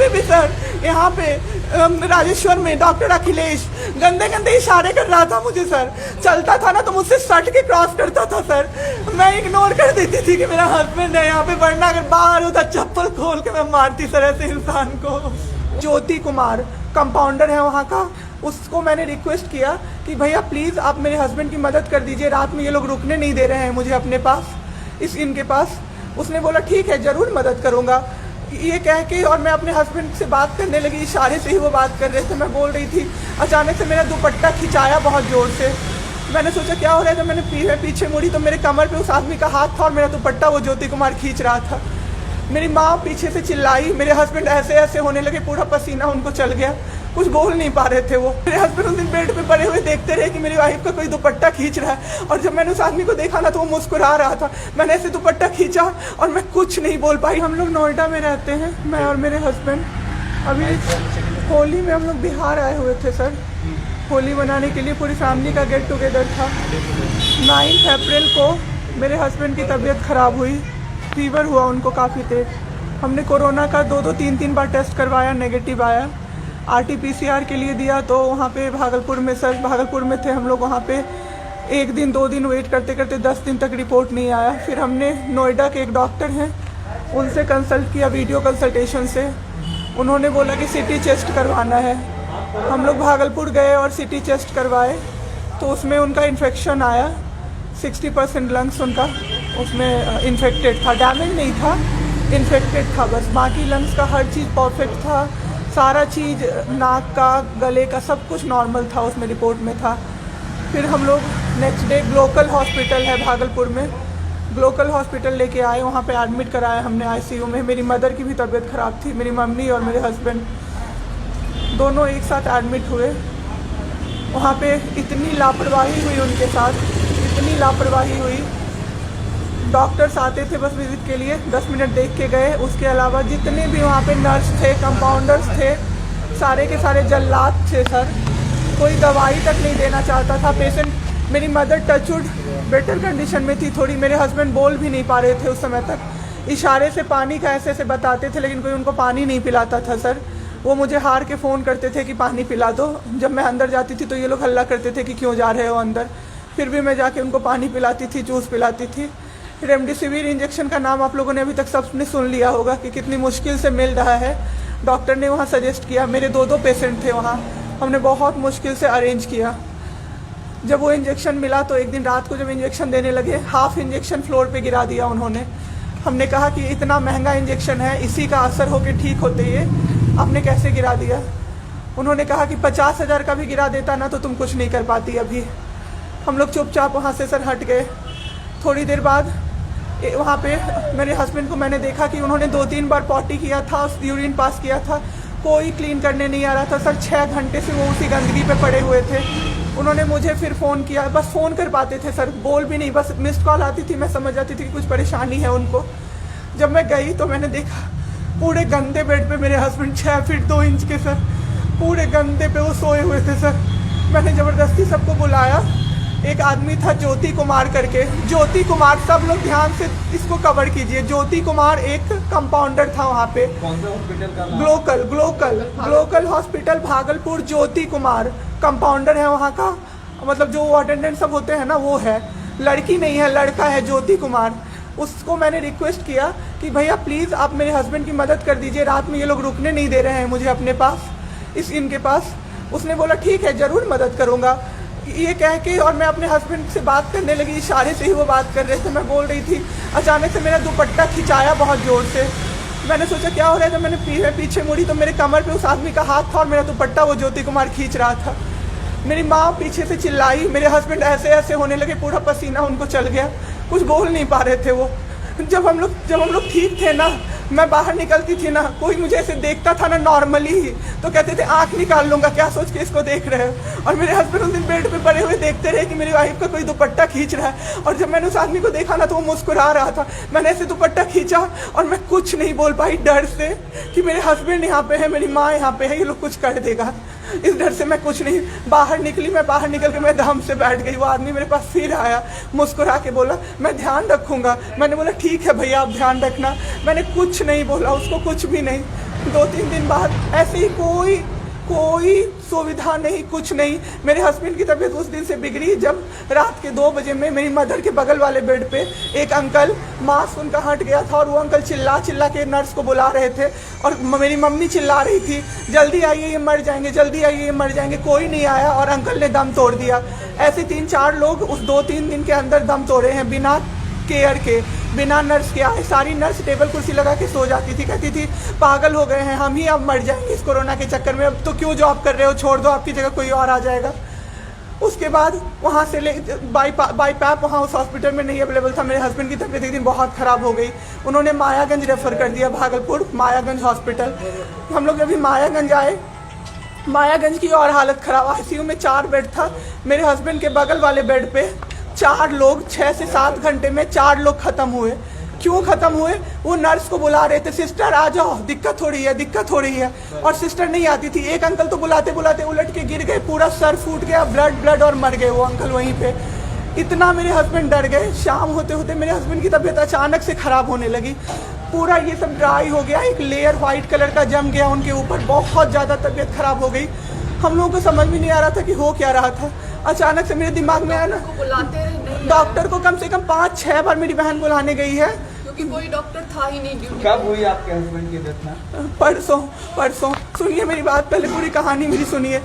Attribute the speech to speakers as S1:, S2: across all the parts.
S1: भी सर यहाँ पे राजेश्वर में डॉक्टर अखिलेश गंदे गंदे इशारे कर रहा था मुझे सर। चलता था ना तो मुझसे सट के क्रॉस करता था सर। मैं इग्नोर कर देती थी कि मेरा हस्बैंड है यहाँ पे, वरना अगर बाहर होता चप्पल खोल के मैं मारती सर ऐसे इंसान को। ज्योति कुमार कंपाउंडर है वहाँ का, उसको मैंने रिक्वेस्ट किया कि भैया प्लीज़ आप मेरे हस्बैंड की मदद कर दीजिए, रात में ये लोग रुकने नहीं दे रहे हैं मुझे अपने पास, इनके पास। उसने बोला ठीक है ज़रूर मदद करूँगा ये कह के, और मैं अपने हस्बैंड से बात करने लगी, इशारे से ही वो बात कर रहे थे, मैं बोल रही थी। अचानक से मेरा दुपट्टा खिंचाया बहुत ज़ोर से। मैंने सोचा क्या हो रहा है, जब मैंने पीछे मुड़ी तो मेरे कमर पे उस आदमी का हाथ था और मेरा दुपट्टा वो ज्योति कुमार खींच रहा था। मेरी माँ पीछे से चिल्लाई, मेरे हस्बैंड ऐसे ऐसे होने लगे, पूरा पसीना उनको चल गया, कुछ बोल नहीं पा रहे थे वो। मेरे हस्बैंड उस दिन बेड पे पड़े हुए देखते रहे कि मेरी वाइफ का कोई दुपट्टा खींच रहा है, और जब मैंने उस आदमी को देखा ना तो वो मुस्कुरा रहा था। मैंने ऐसे दुपट्टा खींचा और मैं कुछ नहीं बोल पाई। हम लोग नोएडा में रहते हैं, मैं और मेरे हस्बैंड। अभी होली में हम लोग बिहार आए हुए थे सर, होली मनाने के लिए पूरी फैमिली का गेट टुगेदर था। 9 अप्रैल को मेरे हस्बैंड की तबीयत ख़राब हुई, फीवर हुआ उनको काफ़ी तेज। हमने कोरोना का 2-2 3-3 बार टेस्ट करवाया, नेगेटिव आया। RT-PCR के लिए दिया तो वहाँ पे भागलपुर में सर, भागलपुर में थे हम लोग, वहाँ पे 1 दिन 2 दिन वेट करते करते 10 दिन तक रिपोर्ट नहीं आया। फिर हमने नोएडा के एक डॉक्टर हैं उनसे कंसल्ट किया, वीडियो कंसल्टेशन से। उन्होंने बोला कि CT चेस्ट करवाना है। हम लोग भागलपुर गए और CT चेस्ट करवाए तो उसमें उनका इन्फेक्शन आया, 60% लंग्स उनका उसमें इन्फेक्टेड था, डैमेज नहीं था, इन्फेक्टेड था बस। बाकी लंग्स का हर चीज़ परफेक्ट था, सारा चीज़ नाक का गले का सब कुछ नॉर्मल था, उसमें रिपोर्ट में था। फिर हम लोग नेक्स्ट डे ग्लोकल हॉस्पिटल है भागलपुर में, ग्लोकल हॉस्पिटल लेके आए, वहाँ पे एडमिट कराया हमने ICU में। मेरी मदर की भी तबीयत ख़राब थी, मेरी मम्मी और मेरे हस्बैंड दोनों एक साथ एडमिट हुए। वहाँ पे इतनी लापरवाही हुई उनके साथ, इतनी लापरवाही हुई। डॉक्टर्स आते थे बस विजिट के लिए, 10 मिनट देख के गए। उसके अलावा जितने भी वहाँ पे नर्स थे, कंपाउंडर्स थे, सारे के सारे जल्लाद थे सर। कोई दवाई तक नहीं देना चाहता था पेशेंट। मेरी मदर टचवुड बेटर कंडीशन में थी थोड़ी, मेरे हस्बैंड बोल भी नहीं पा रहे थे उस समय तक। इशारे से पानी का ऐसे ऐसे बताते थे, लेकिन कोई उनको पानी नहीं पिलाता था सर। वो मुझे हार के फ़ोन करते थे कि पानी पिला दो। जब मैं अंदर जाती थी तो ये लोग हल्ला करते थे कि क्यों जा रहे हो अंदर। फिर भी मैं जाके उनको पानी पिलाती थी, जूस पिलाती थी। रेमडेसिविर इंजेक्शन का नाम आप लोगों ने अभी तक सबने सुन लिया होगा कि कितनी मुश्किल से मिल रहा है। डॉक्टर ने वहाँ सजेस्ट किया, मेरे 2-2 पेशेंट थे वहाँ, हमने बहुत मुश्किल से अरेंज किया। जब वो इंजेक्शन मिला तो एक दिन रात को जब इंजेक्शन देने लगे, हाफ इंजेक्शन फ्लोर पे गिरा दिया उन्होंने। हमने कहा कि इतना महंगा इंजेक्शन है, इसी का असर होके ठीक होते ये आपने कैसे गिरा दिया। उन्होंने कहा कि 50,000 का भी गिरा देता ना तो तुम कुछ नहीं कर पाती अभी। हम लोग चुपचाप वहाँ से सर हट गए। थोड़ी देर बाद वहाँ पे मेरे हस्बैंड को मैंने देखा कि उन्होंने 2-3 बार पॉटी किया था, यूरिन पास किया था, कोई क्लीन करने नहीं आ रहा था सर। 6 घंटे से वो उसी गंदगी पे पड़े हुए थे। उन्होंने मुझे फिर फ़ोन किया, बस फ़ोन कर पाते थे सर, बोल भी नहीं, बस मिस्ड कॉल आती थी, मैं समझ जाती थी कि कुछ परेशानी है उनको। जब मैं गई तो मैंने देखा पूरे गंदे बेड पे मेरे हस्बैंड 6 फीट 2 इंच के सर, पूरे गंदे पे वो सोए हुए थे सर। मैंने ज़बरदस्ती सबको बुलाया। एक आदमी था ज्योति कुमार करके, ज्योति कुमार, सब लोग ध्यान से इसको कवर कीजिए। ज्योति कुमार एक कंपाउंडर था वहाँ पे।
S2: कौन सा हॉस्पिटल का नाम?
S1: Glocal hospital Bhagalpur. Jyoti Kumar compounder है वहाँ का, मतलब जो अटेंडेंट सब होते हैं ना वो है, लड़की नहीं है लड़का है, ज्योति कुमार। उसको मैंने रिक्वेस्ट किया कि भैया प्लीज़ आप मेरे हस्बैंड की मदद कर दीजिए, रात में ये लोग रुकने नहीं दे रहे हैं मुझे अपने पास, इनके पास। उसने बोला ठीक है ज़रूर मदद करूँगा ये कह के, और मैं अपने हस्बैंड से बात करने लगी, इशारे से ही वो बात कर रहे थे, मैं बोल रही थी। अचानक से मेरा दुपट्टा खिंचाया बहुत ज़ोर से। मैंने सोचा क्या हो रहा है, जब मैंने पीछे मुड़ी तो मेरे कमर पे उस आदमी का हाथ था और मेरा दुपट्टा वो ज्योति कुमार खींच रहा था। मेरी माँ पीछे से चिल्लाई, मेरे हस्बैंड ऐसे ऐसे होने लगे, पूरा पसीना उनको चल गया, कुछ बोल नहीं पा रहे थे वो। जब हम लोग ठीक थे ना, मैं बाहर निकलती थी ना, कोई मुझे ऐसे देखता था ना नॉर्मली ही तो कहते थे आँख निकाल लूँगा, क्या सोच के इसको देख रहे हो। और मेरे हस्बैंड उस दिन बेड पे पड़े हुए देखते रहे कि मेरी वाइफ का कोई दुपट्टा खींच रहा है। और जब मैंने उस आदमी को देखा ना तो वो मुस्कुरा रहा था। मैंने ऐसे दुपट्टा खींचा और मैं कुछ नहीं बोल पाई डर से कि मेरे हस्बैंड यहाँ पे है, मेरी माँ यहाँ पे है, ये लोग कुछ कर देगा। इस डर से मैं कुछ नहीं बाहर निकली। मैं बाहर निकल के मैं दम से बैठ गई। वो आदमी मेरे पास फिर आया, मुस्कुरा के बोला मैं ध्यान रखूंगा। मैंने बोला ठीक है भैया आप ध्यान रखना। मैंने कुछ नहीं बोला उसको, कुछ भी नहीं। 2-3 दिन बाद ऐसे ही कोई सुविधा नहीं, कुछ नहीं। मेरे हस्बैंड की तबीयत उस दिन से बिगड़ी जब रात के 2 बजे में मेरी मदर के बगल वाले बेड पे एक अंकल, मास्क उनका हट गया था और वो अंकल चिल्ला के नर्स को बुला रहे थे और मेरी मम्मी चिल्ला रही थी जल्दी आइए ये मर जाएंगे, जल्दी आइए ये मर जाएंगे। कोई नहीं आया और अंकल ने दम तोड़ दिया। ऐसे 3-4 लोग उस 2-3 दिन के अंदर दम तोड़े हैं बिना केयर के, बिना नर्स के आए। सारी नर्स टेबल कुर्सी लगा के सो जाती थी, कहती थी पागल हो गए हैं हम ही, अब मर जाएंगे इस कोरोना के चक्कर में, अब तो क्यों जॉब कर रहे हो, छोड़ दो, आपकी जगह कोई और आ जाएगा। उसके बाद वहाँ से बाई पैप वहाँ उस हॉस्पिटल में नहीं अवेलेबल था। मेरे हस्बैंड की तबीयत एक दिन बहुत ख़राब हो गई, उन्होंने मायागंज रेफ़र कर दिया, भागलपुर मायागंज हॉस्पिटल। हम लोग अभी मायागंज आए, मायागंज की और हालत ख़राब। आईसीयू में 4 बेड था। मेरे हस्बैंड के बगल वाले बेड पे 4 लोग 6 से 7 घंटे में 4 लोग ख़त्म हुए। क्यों ख़त्म हुए? वो नर्स को बुला रहे थे, सिस्टर आ जाओ, दिक्कत हो रही है, दिक्कत हो रही है, और सिस्टर नहीं आती थी। एक अंकल तो बुलाते बुलाते उलट के गिर गए, पूरा सर फूट गया, ब्लड और मर गए वो अंकल वहीं पे। इतना मेरे हस्बैंड डर गए। शाम होते होते मेरे हस्बैंड की तबीयत अचानक से ख़राब होने लगी, पूरा ये सब ड्राई हो गया, एक लेयर वाइट कलर का जम गया उनके ऊपर, बहुत ज़्यादा तबीयत ख़राब हो गई। हम लोगों को समझ में नहीं आ रहा था कि हो क्या रहा था। अचानक से मेरे दिमाग में आया ना, डॉक्टर को कम से कम 5-6 बार मेरी बहन बुलाने गई है,
S2: क्योंकि कोई डॉक्टर था ही नहीं ड्यूटी।
S3: कब हुई आपके हस्बैंड की डेथ?
S1: परसों। सुनिए मेरी बात, पहले पूरी कहानी मेरी सुनिए।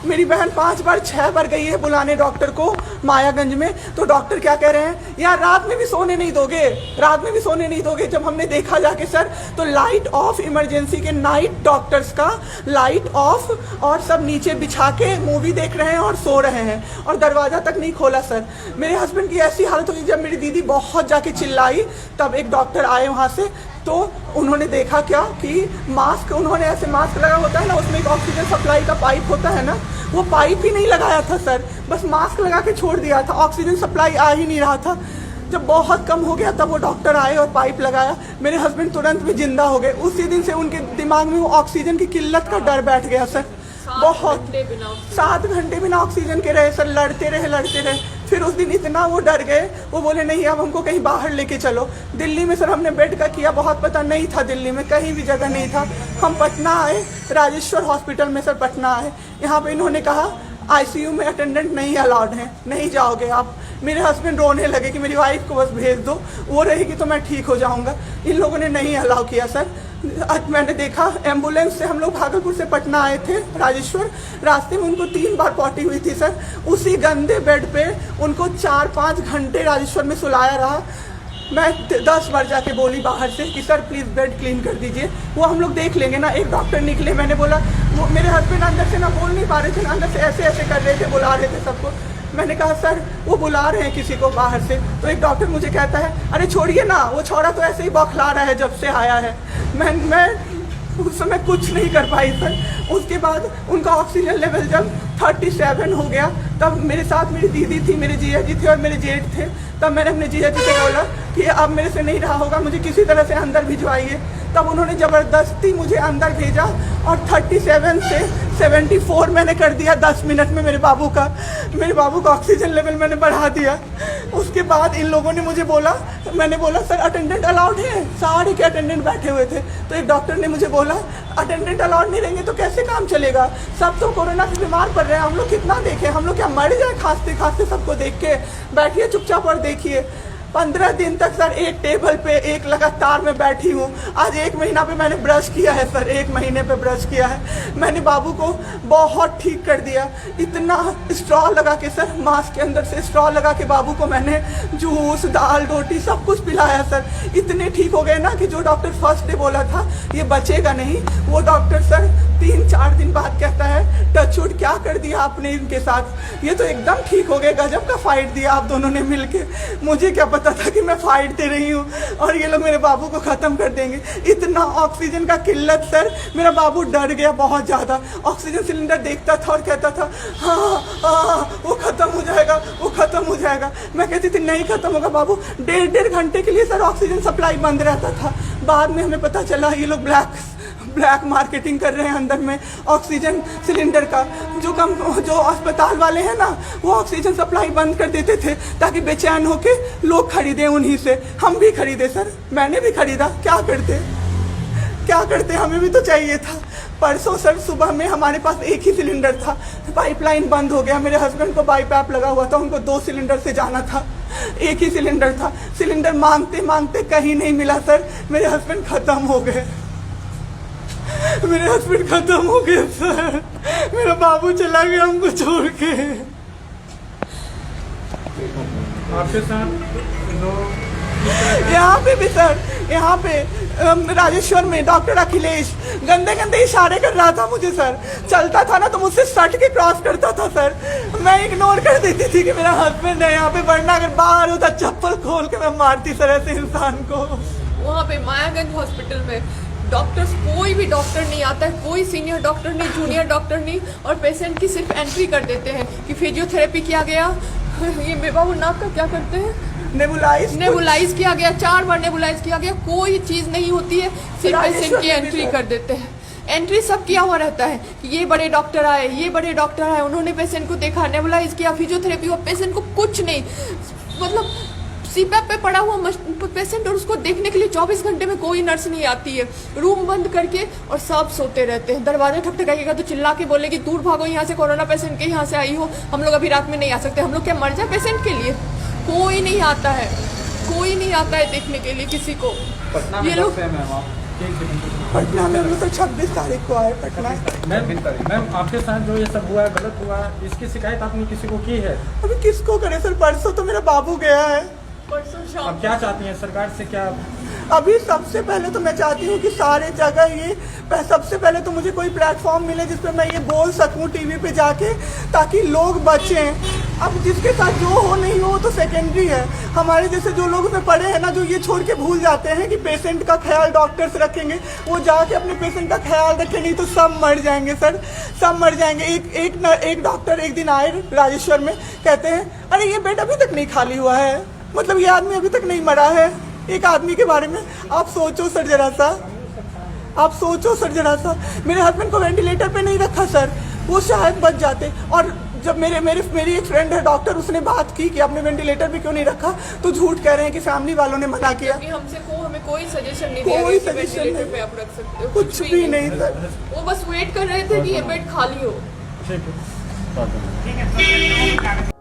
S1: मेरी बहन 5 बार 6 बार गई है बुलाने डॉक्टर को मायागंज में, तो डॉक्टर क्या कह रहे हैं, यार रात में भी सोने नहीं दोगे, रात में भी सोने नहीं दोगे। जब हमने देखा जाके सर, तो लाइट ऑफ, इमरजेंसी के नाइट डॉक्टर्स का लाइट ऑफ, और सब नीचे बिछा के मूवी देख रहे हैं और सो रहे हैं, और दरवाज़ा तक नहीं खोला सर। मेरे हस्बैंड की ऐसी हालत हुई, जब मेरी दीदी बहुत जाके चिल्लाई तब एक डॉक्टर आए वहाँ से, तो उन्होंने देखा क्या कि मास्क, उन्होंने ऐसे मास्क लगा होता है ना, उसमें एक ऑक्सीजन सप्लाई का पाइप होता है ना, वो पाइप ही नहीं लगाया था सर, बस मास्क लगा के छोड़ दिया था, ऑक्सीजन सप्लाई आ ही नहीं रहा था। जब बहुत कम हो गया तब वो डॉक्टर आए और पाइप लगाया, मेरे हस्बैंड तुरंत में जिंदा हो गए। उसी दिन से उनके दिमाग में वो ऑक्सीजन की किल्लत का डर बैठ गया सर। बहुत 7 घंटे बिना ऑक्सीजन के रहे सर, लड़ते रहे। फिर उस दिन इतना वो डर गए, वो बोले नहीं अब हमको कहीं बाहर लेके चलो। दिल्ली में सर हमने बेड का किया, बहुत पता नहीं था, दिल्ली में कहीं भी जगह नहीं था। हम पटना आए, राजेश्वर हॉस्पिटल में सर पटना आए। यहाँ पे इन्होंने कहा आईसीयू में अटेंडेंट नहीं अलाउड है, नहीं जाओगे आप। मेरे हस्बैंड रोने लगे कि मेरी वाइफ को बस भेज दो, वो रहेगी तो मैं ठीक हो जाऊँगा। इन लोगों ने नहीं अलाउ किया सर। आज मैंने देखा, एम्बुलेंस से हम लोग भागलपुर से पटना आए थे राजेश्वर, रास्ते में उनको 3 बार पॉटी हुई थी सर। उसी गंदे बेड पे उनको 4-5 घंटे राजेश्वर में सुलाया रहा। मैं 10 बार जाके बोली बाहर से कि सर प्लीज़ बेड क्लीन कर दीजिए, वो हम लोग देख लेंगे ना। एक डॉक्टर निकले, मैंने बोला, वो मेरे हस्बैंड अंदर से ना बोल नहीं पा रहे थे, अंदर से ऐसे कर रहे थे, बुला रहे थे सबको। मैंने कहा सर वो बुला रहे हैं किसी को बाहर से, तो एक डॉक्टर मुझे कहता है अरे छोड़िए ना, वो छोड़ा तो ऐसे ही बौखला रहा है जब से आया है। मैं उस समय कुछ नहीं कर पाई सर। उसके बाद उनका ऑक्सीजन लेवल जब 37 हो गया, तब मेरे साथ मेरी दीदी थी, मेरे जीजा जी थे और मेरे जेठ थे। तब मैंने अपने जीजा जी से बोला कि अब मेरे से नहीं रहा होगा, मुझे किसी तरह से अंदर भिजवाइए। तब उन्होंने ज़बरदस्ती मुझे अंदर भेजा और 37 से 74 मैंने कर दिया 10 मिनट में। मेरे बाबू का ऑक्सीजन लेवल मैंने बढ़ा दिया। उसके बाद इन लोगों ने मुझे बोला, मैंने बोला सर अटेंडेंट अलाउड है, सारे के अटेंडेंट बैठे हुए थे। तो एक डॉक्टर ने मुझे बोला अटेंडेंट अलाउड नहीं रहेंगे तो कैसे काम चलेगा, सब तो कोरोना से बीमार पड़ रहे हैं, हम लोग कितना देखें, हम लोग क्या मर जाए खांसते खांसते सबको देख के, बैठिए चुपचाप और देखिए। 15 दिन तक सर एक टेबल पे एक लगातार मैं बैठी हूँ। आज 1 महीना पे मैंने ब्रश किया है सर, 1 महीने पे ब्रश किया है मैंने। बाबू को बहुत ठीक कर दिया, इतना स्ट्रॉ लगा के सर, मास्क के अंदर से स्ट्रॉ लगा के बाबू को मैंने जूस, दाल, रोटी सब कुछ पिलाया सर। इतने ठीक हो गए ना कि जो डॉक्टर फर्स्ट डे बोला था ये बचेगा नहीं, वो डॉक्टर सर 3-4 दिन बाद कहता है टचवुड क्या कर दिया आपने इनके साथ, ये तो एकदम ठीक हो गए, गजब का फाइट दिया आप दोनों ने मिलके। मुझे क्या पता था कि मैं फाइट दे रही हूँ और ये लोग मेरे बाबू को ख़त्म कर देंगे। इतना ऑक्सीजन का किल्लत सर, मेरा बाबू डर गया बहुत ज़्यादा। ऑक्सीजन सिलेंडर देखता था और कहता था हाँ वो ख़त्म हो जाएगा, वो ख़त्म हो जाएगा। मैं कहती थी नहीं ख़त्म होगा बाबू। 1.5 घंटे के लिए सर ऑक्सीजन सप्लाई बंद रहता था। बाद में हमें पता चला ये लोग ब्लैक मार्केटिंग कर रहे हैं अंदर में ऑक्सीजन सिलेंडर का। जो अस्पताल वाले हैं ना, वो ऑक्सीजन सप्लाई बंद कर देते थे ताकि बेचैन होके लोग खरीदें उन्हीं से। हम भी खरीदे सर, मैंने भी खरीदा। क्या करते, हमें भी तो चाहिए था। परसों सर सुबह में हमारे पास एक ही सिलेंडर था, पाइपलाइन बंद हो गया। मेरे हस्बैंड को बाईपैप लगा हुआ था, उनको 2 सिलेंडर से जाना था। एक ही सिलेंडर था। सिलेंडर मांगते मांगते कहीं नहीं मिला सर। मेरे हस्बैंड खत्म हो गए सर। मेरा बाबू चला गया हमको छोड़ के।
S4: आपके साथ
S1: यहाँ पे भी सर, यहाँ पे राजेश्वर में डॉक्टर अखिलेश गंदे गंदे इशारे कर रहा था मुझे सर। चलता था ना तो मुझसे सट के क्रॉस करता था सर। मैं इग्नोर कर देती थी कि मेरा हस्बैंड है यहाँ पे, वरना अगर बाहर होता चप्पल खोल के मैं मारती सर ऐसे इंसान को।
S2: वहाँ पे मायागंज हॉस्पिटल में डॉक्टर्स, कोई भी डॉक्टर नहीं आता है, कोई सीनियर डॉक्टर नहीं, जूनियर डॉक्टर नहीं, और पेशेंट की सिर्फ एंट्री कर देते हैं कि फिजियोथेरेपी किया गया। ये बेबा वो नाक का क्या करते हैं, नेबुलाइज किया गया, 4 बार नेबुलाइज किया गया, कोई चीज़ नहीं होती है, सिर्फ पेशेंट की एंट्री कर देते हैं। एंट्री सब किया हुआ रहता है कि ये बड़े डॉक्टर आए, उन्होंने पेशेंट को देखा, नेबुलाइज किया, फिजियोथेरेपी हुआ, पेशेंट को कुछ नहीं, मतलब सीपैप पे पड़ा हुआ पेशेंट, और उसको देखने के लिए 24 घंटे में कोई नर्स नहीं आती है। रूम बंद करके और सब सोते रहते हैं। दरवाजा ठकठकाएगा तो चिल्ला के बोलेगी दूर भागो यहाँ से, कोरोना पेशेंट के यहाँ से आई हो, हम लोग अभी रात में नहीं आ सकते। हम लोग क्या मर जाए पेशेंट के लिए? कोई नहीं आता है देखने के लिए किसी को। ये लोग
S1: पटना में हम लोग तो 26 तारीख को आए पटना।
S4: मैम आपके साथ जो ये सब हुआ, गलत हुआ, इसकी शिकायत आपने किसी को की है?
S1: अभी किसको करे सर? परसों तो मेरा बाबू गया है।
S2: परसों शाम
S4: अब क्या चाहती हैं सरकार से? क्या
S1: अभी सबसे पहले तो मैं चाहती हूँ कि सारे जगह ये, सबसे पहले तो मुझे कोई प्लेटफॉर्म मिले जिस पे मैं ये बोल सकूँ टीवी पे जाके, ताकि लोग बचें। अब जिसके साथ जो हो नहीं हो तो सेकेंडरी है। हमारे जैसे जो लोग उसमें पड़े हैं ना, जो ये छोड़ के भूल जाते हैं कि पेशेंट का ख्याल डॉक्टर्स रखेंगे, वो जाके अपने पेशेंट का ख्याल रखें, नहीं तो सब मर जाएंगे सर, सब मर जाएंगे। एक डॉक्टर एक दिन आए राजेश्वर में, कहते हैं अरे ये बेड अभी तक नहीं खाली हुआ है, मतलब ये आदमी अभी तक नहीं मरा है। एक आदमी के बारे में आप सोचो सर जरा सा। मेरे हस्बैंड को वेंटिलेटर पे नहीं रखा सर, वो शायद बच जाते। और जब मेरी एक फ्रेंड है डॉक्टर, उसने बात की कि आपने वेंटिलेटर पे क्यों नहीं रखा, तो झूठ कह रहे हैं कि फैमिली वालों ने मना किया।
S2: हमें कोई सजेशन नहीं दिया
S1: कोई
S2: कि
S1: सजेशन
S2: वेंटिलेटर
S1: नहीं,
S2: पे आप रख सकते हो,
S1: कुछ भी नहीं सर।
S2: वो बस वेट कर रहे थे कि ये बेड खाली हो।
S4: ठीक है।